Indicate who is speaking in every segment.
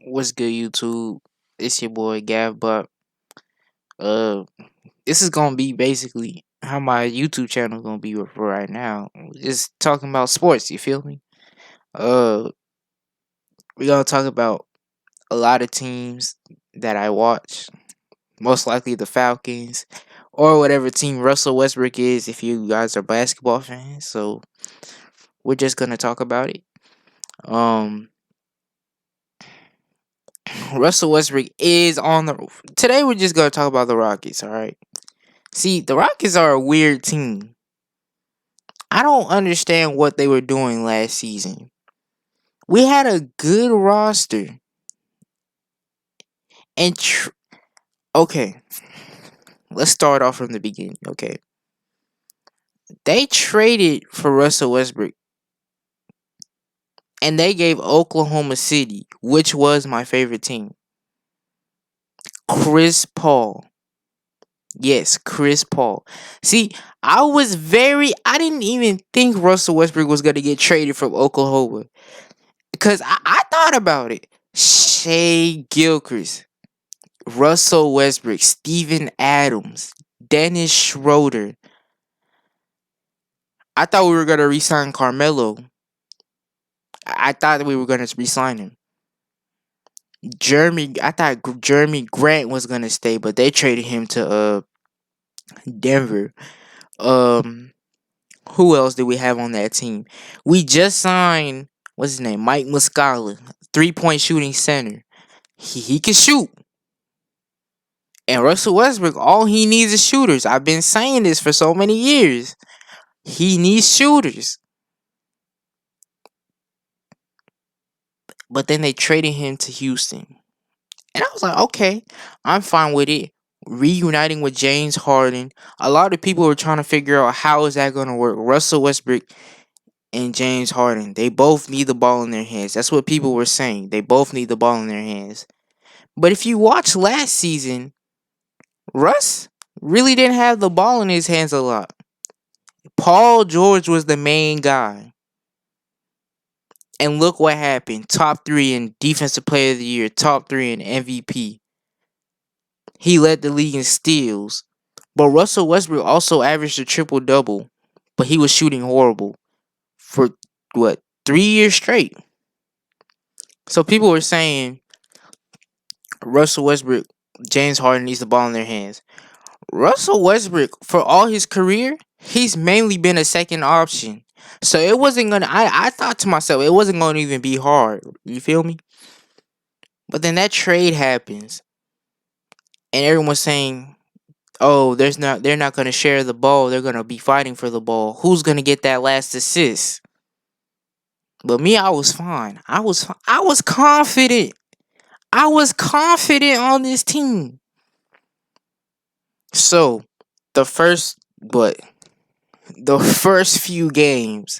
Speaker 1: What's good, YouTube? It's your boy Gav, but uh, this is gonna be basically how my YouTube channel is gonna be for right now. Just talking about sports. You feel me? Uh, we gonna talk about a lot of teams that I watch. Most likely the Falcons or whatever team Russell Westbrook is. If you guys are basketball fans, so we're just gonna talk about it. Um, Russell Westbrook is on the. Today we're just gonna talk about the Rockets. All right. See, the Rockets are a weird team. I don't understand what they were doing last season. We had a good roster. And okay, let's start off from the beginning. Okay. They traded for Russell Westbrook and they gave Oklahoma City, which was my favorite team, Chris Paul. Yes, Chris Paul. See, I didn't even think Russell Westbrook was going to get traded from Oklahoma. Because I thought about it. Shea Gilchrist, Russell Westbrook, Steven Adams, Dennis Schroeder. I thought we were gonna resign Carmelo. I thought we were gonna resign him. I thought Jeremy Grant was gonna stay, but they traded him to Denver. Um, who else did we have on that team? We just signed what's his name, Mike Muscala, 3-point shooting center. He can shoot. And Russell Westbrook, all he needs is shooters. I've been saying this for so many years. He needs shooters. But then they traded him to Houston. And I was like, okay, I'm fine with it. Reuniting with James Harden. A lot of people were trying to figure out how is that going to work. Russell Westbrook and James Harden, they both need the ball in their hands. That's what people were saying. They both need the ball in their hands. But if you watch last season, Russ really didn't have the ball in his hands a lot. Paul George was the main guy. And look what happened. Top 3 in Defensive Player of the Year. Top 3 in MVP. He led the league in steals. But Russell Westbrook also averaged a triple-double. But he was shooting horrible. For, 3 years straight. So people were saying, Russell Westbrook, James Harden needs the ball in their hands. Russell Westbrook, for all his career, he's mainly been a second option. So it wasn't gonna. I thought to myself, it wasn't gonna even be hard. You feel me? But then that trade happens, and everyone's saying, "Oh, they're not gonna share the ball. They're gonna be fighting for the ball. Who's gonna get that last assist?" But me, I was fine. I was confident. I was confident on this team. So the first, but the first few games,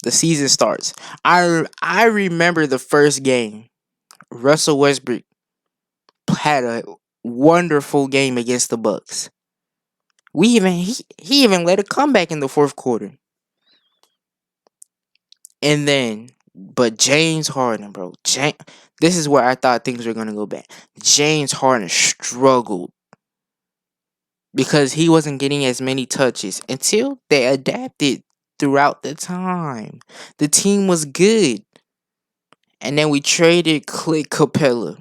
Speaker 1: the season starts. I remember the first game. Russell Westbrook had a wonderful game against the Bucks. He even led a comeback in the fourth quarter. And then, but James Harden, bro, this is where I thought things were gonna go bad. James Harden struggled because he wasn't getting as many touches until they adapted throughout the time. The team was good. And then we traded Clint Capella.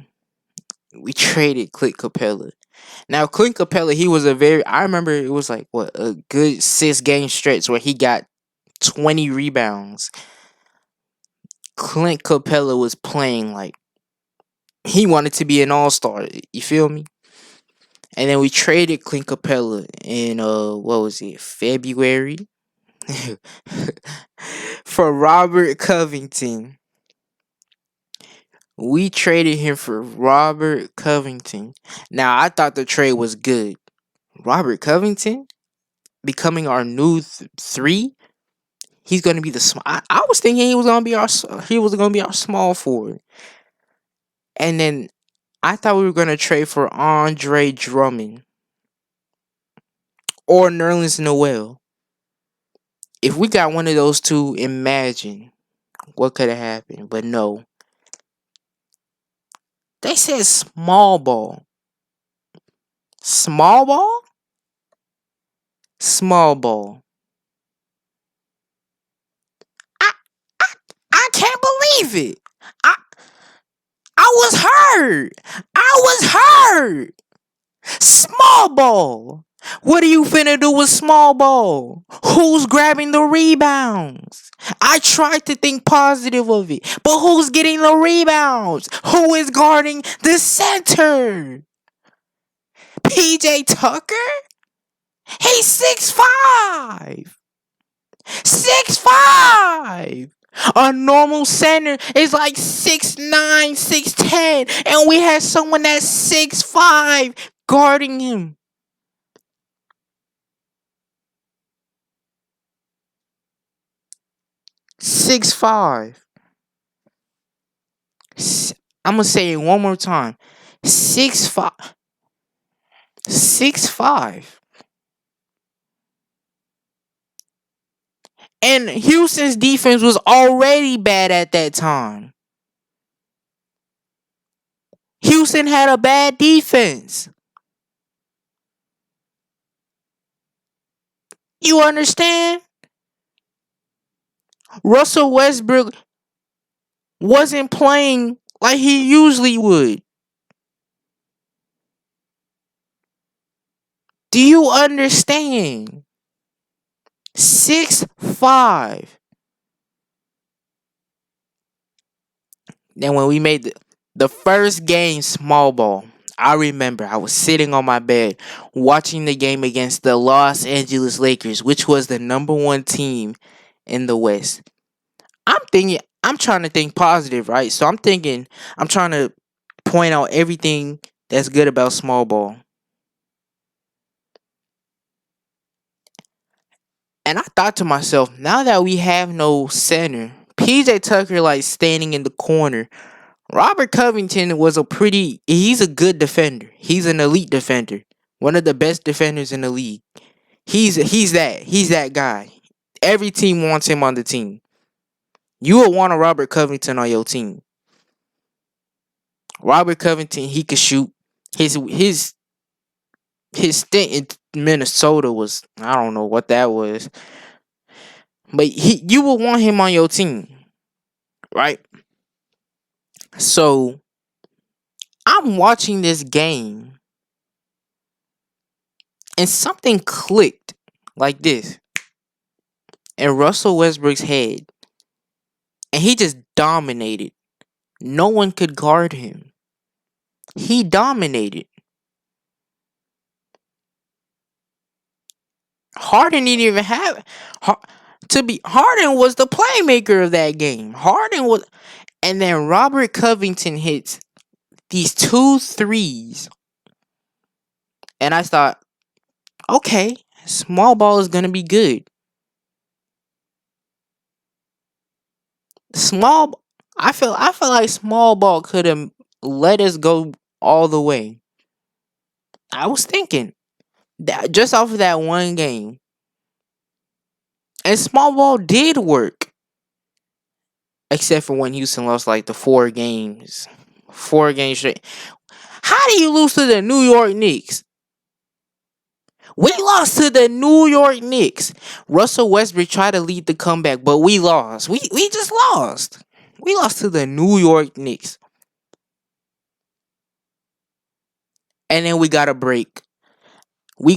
Speaker 1: Now, Clint Capella, I remember it was like, a good 6-game stretch where he got 20 rebounds. Clint Capella was playing like he wanted to be an all-star. You feel me? And then we traded Clint Capella in, what was it, February? For Robert Covington. We traded him for Robert Covington. Now, I thought the trade was good. Robert Covington becoming our new 3. He's going to be the small. I was thinking he was going to be our small forward. And then I thought we were going to trade for Andre Drummond or Nerlens Noel. If we got one of those two, imagine what could have happened. But no. They said small ball. Small ball? Small ball. I I, I can't believe it. I I was hurt. I was hurt. Small ball. What are you finna do with small ball? Who's grabbing the rebounds? I tried to think positive of it, but who's getting the rebounds? Who is guarding the center? PJ Tucker? He's 6'5". 6'5". A normal center is like 6'9", 6'10", and we had someone that's 6'5" guarding him. 6'5". I'm gonna say it one more time. 6'5". 6'5". And Houston's defense was already bad at that time. Houston had a bad defense. You understand? Russell Westbrook wasn't playing like he usually would. Do you understand? 6'5". Then when we made the first game small ball, I remember I was sitting on my bed watching the game against the Los Angeles Lakers, which was the number one team in the West. I'm trying to think positive, right? So I'm trying to point out everything that's good about small ball. And I thought to myself, now that we have no center, PJ Tucker like standing in the corner. Robert Covington he's a good defender. He's an elite defender. One of the best defenders in the league. He's that guy. Every team wants him on the team. You would want a Robert Covington on your team. Robert Covington, he could shoot. His stint in Minnesota was, I don't know what that was. But you would want him on your team. Right? So I'm watching this game and something clicked like this in Russell Westbrook's head. And he just dominated. No one could guard him. He dominated. Harden didn't even have Harden was the playmaker of that game. And then Robert Covington hits these 2 threes. And I thought, okay, small ball is gonna be good. I feel like small ball could have let us go all the way. I was thinking that just off of that one game. And small ball did work. Except for when Houston lost like the 4 games. 4 games straight. How do you lose to the New York Knicks? We lost to the New York Knicks. Russell Westbrook tried to lead the comeback, but we lost. We just lost. We lost to the New York Knicks. And then we got a break. We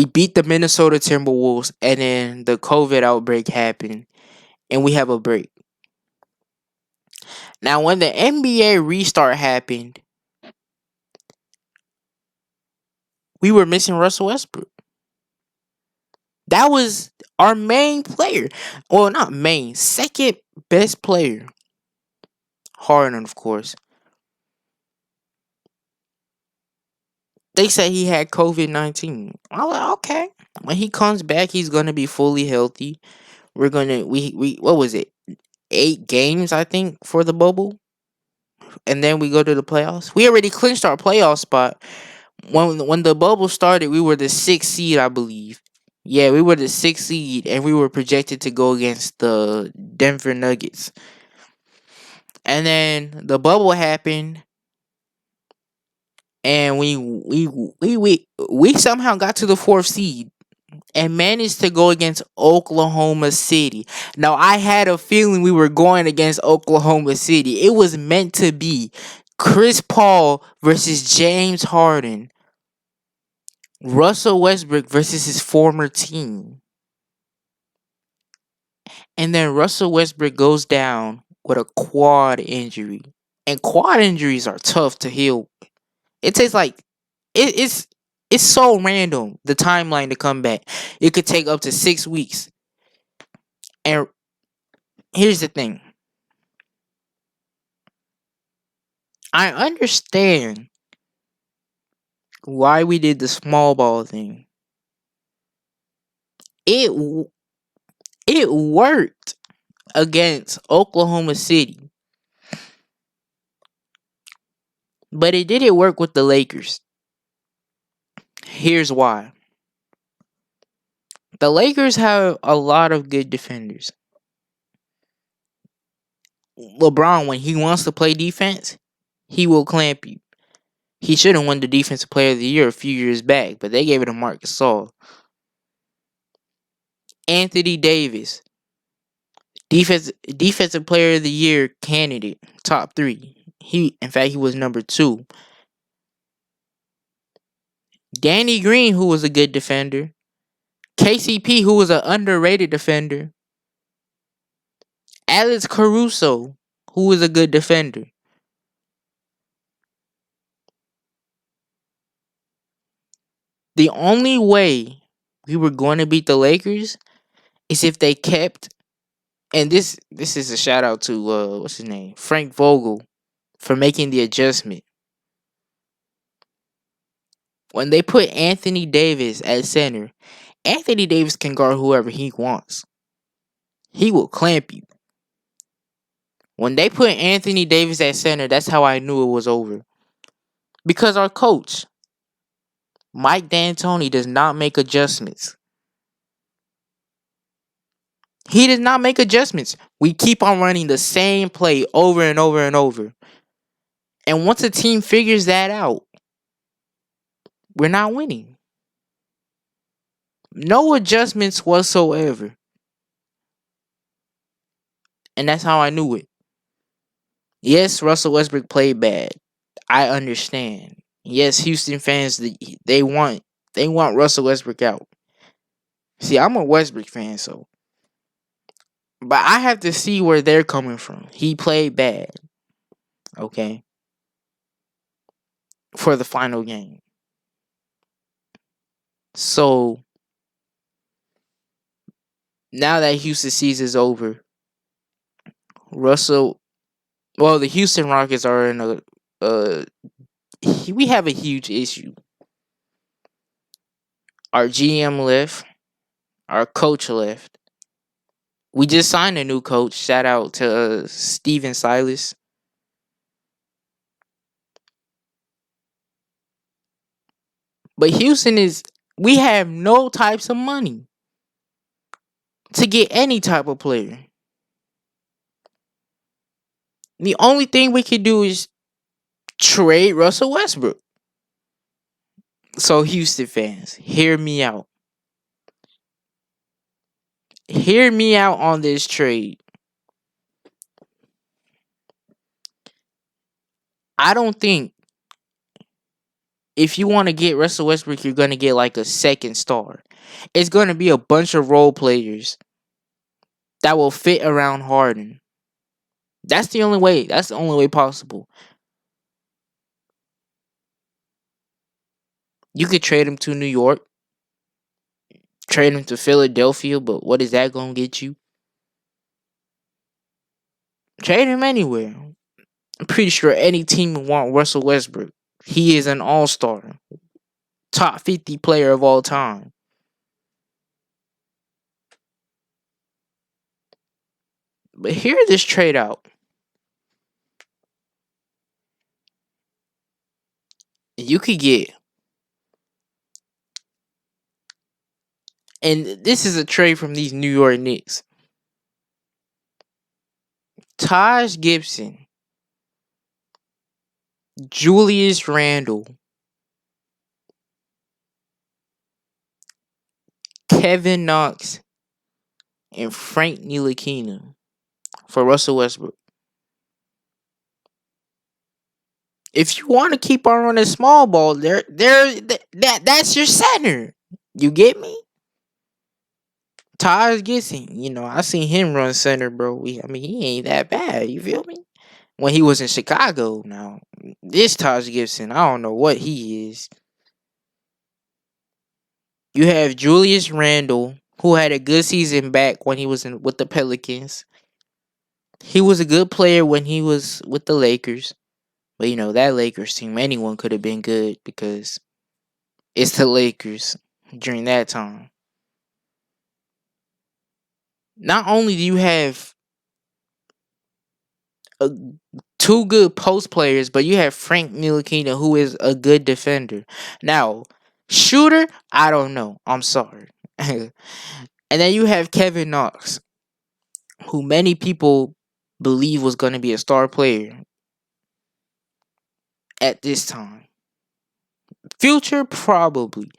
Speaker 1: beat the Minnesota Timberwolves, and then the COVID outbreak happened, and we have a break. Now, when the NBA restart happened, we were missing Russell Westbrook. That was our main player. Well, not main, second best player. Harden, of course. They say he had COVID-19. I'm like, okay. When he comes back, he's gonna be fully healthy. We're gonna we what was it? 8 games, I think, for the bubble. And then we go to the playoffs. We already clinched our playoff spot. When the bubble started, we were the 6th seed, I believe. Yeah, we were the 6th seed, and we were projected to go against the Denver Nuggets. And then the bubble happened, and we somehow got to the fourth seed and managed to go against Oklahoma City. Now, I had a feeling we were going against Oklahoma City. It was meant to be Chris Paul versus James Harden, Russell Westbrook versus his former team. And then Russell Westbrook goes down with a quad injury. And quad injuries are tough to heal. It takes like it's it's so random the timeline to come back. It could take up to 6 weeks. And here's the thing. I understand why we did the small ball thing. It it worked against Oklahoma City, but it didn't work with the Lakers. Here's why. The Lakers have a lot of good defenders. LeBron, when he wants to play defense, he will clamp you. He should have won the Defensive Player of the Year a few years back, but they gave it to Marc Gasol. Anthony Davis, Defensive Player of the Year candidate, top 3. In fact, he was number 2. Danny Green, who was a good defender. KCP, who was an underrated defender. Alex Caruso, who was a good defender. The only way we were going to beat the Lakers is if they kept, and this is a shout out to what's his name, Frank Vogel, for making the adjustment. When they put Anthony Davis at center, Anthony Davis can guard whoever he wants. He will clamp you. When they put Anthony Davis at center, that's how I knew it was over. Because our coach, Mike D'Antoni, does not make adjustments. He does not make adjustments. We keep on running the same play over and over and over. And once a team figures that out, we're not winning. No adjustments whatsoever. And that's how I knew it. Yes, Russell Westbrook played bad. I understand. Yes, Houston fans, they want Russell Westbrook out. See, I'm a Westbrook fan, so, but I have to see where they're coming from. He played bad, okay, for the final game. So now that Houston season is over, Russell, well, the Houston Rockets are in we have a huge issue. Our GM left, our coach left. We just signed a new coach. Shout out to Steven Silas. But Houston we have no types of money to get any type of player. The only thing we can do is trade Russell Westbrook. So Houston fans, hear me out. Hear me out on this trade. I don't think if you want to get Russell Westbrook, you're going to get like a second star. It's going to be a bunch of role players that will fit around Harden. That's the only way. That's the only way possible. You could trade him to New York, trade him to Philadelphia, but what is that going to get you? Trade him anywhere. I'm pretty sure any team would want Russell Westbrook. He is an all-star. Top 50 player of all time. But hear this trade out. You could get, and this is a trade from these New York Knicks. Taj Gibson, Julius Randle, Kevin Knox, and Frank Ntilikina for Russell Westbrook. If you want to keep on running small ball, that's your center. You get me? Taj Gibson, I seen him run center, bro. I mean, he ain't that bad. You feel me? When he was in Chicago, now this Taj Gibson, I don't know what he is. You have Julius Randle, who had a good season back when he was with the Pelicans. He was a good player when he was with the Lakers. But that Lakers team, anyone could have been good because it's the Lakers during that time. Not only do you have two good post players, but you have Frank Ntilikina, who is a good defender. Now, shooter, I don't know. I'm sorry. And then you have Kevin Knox, who many people believe was going to be a star player at this time. Future, probably.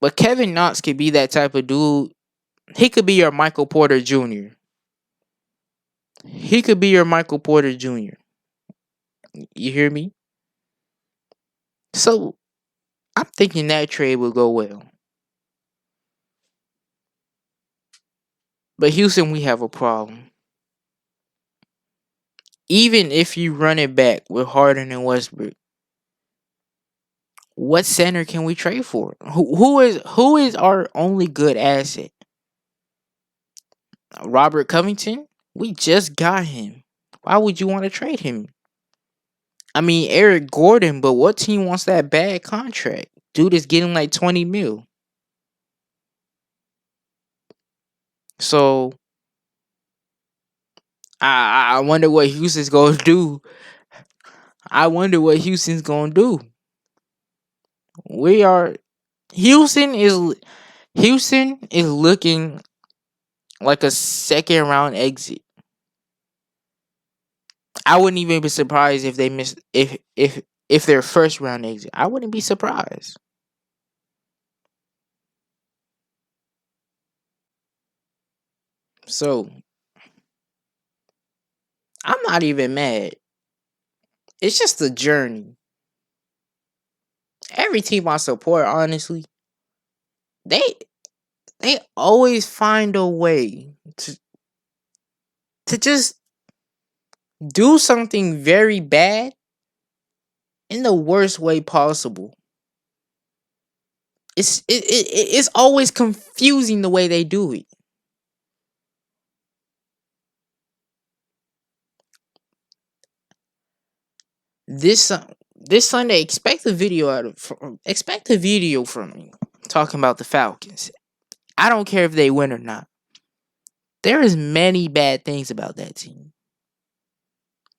Speaker 1: But Kevin Knox could be that type of dude. He could be your Michael Porter Jr. He could be your Michael Porter Jr. You hear me? So, I'm thinking that trade will go well. But Houston, we have a problem. Even if you run it back with Harden and Westbrook, what center can we trade for? Who is our only good asset? Robert Covington? We just got him. Why would you want to trade him? I mean, Eric Gordon, but what team wants that bad contract? Dude is getting like 20 mil. So I wonder what Houston's gonna do. I wonder what Houston's gonna do. We are Houston is looking like a second round exit. I wouldn't even be surprised if they miss if their first round exit. I wouldn't be surprised. So I'm not even mad. It's just a journey. Every team I support, honestly, they they always find a way to just do something very bad in the worst way possible. It's always confusing the way they do it. This this Sunday, expect a video from me talking about the Falcons. I don't care if they win or not. There is many bad things about that team,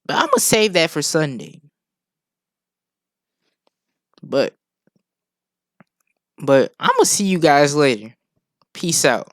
Speaker 1: but I'm gonna save that for Sunday. But I'm gonna see you guys later. Peace out.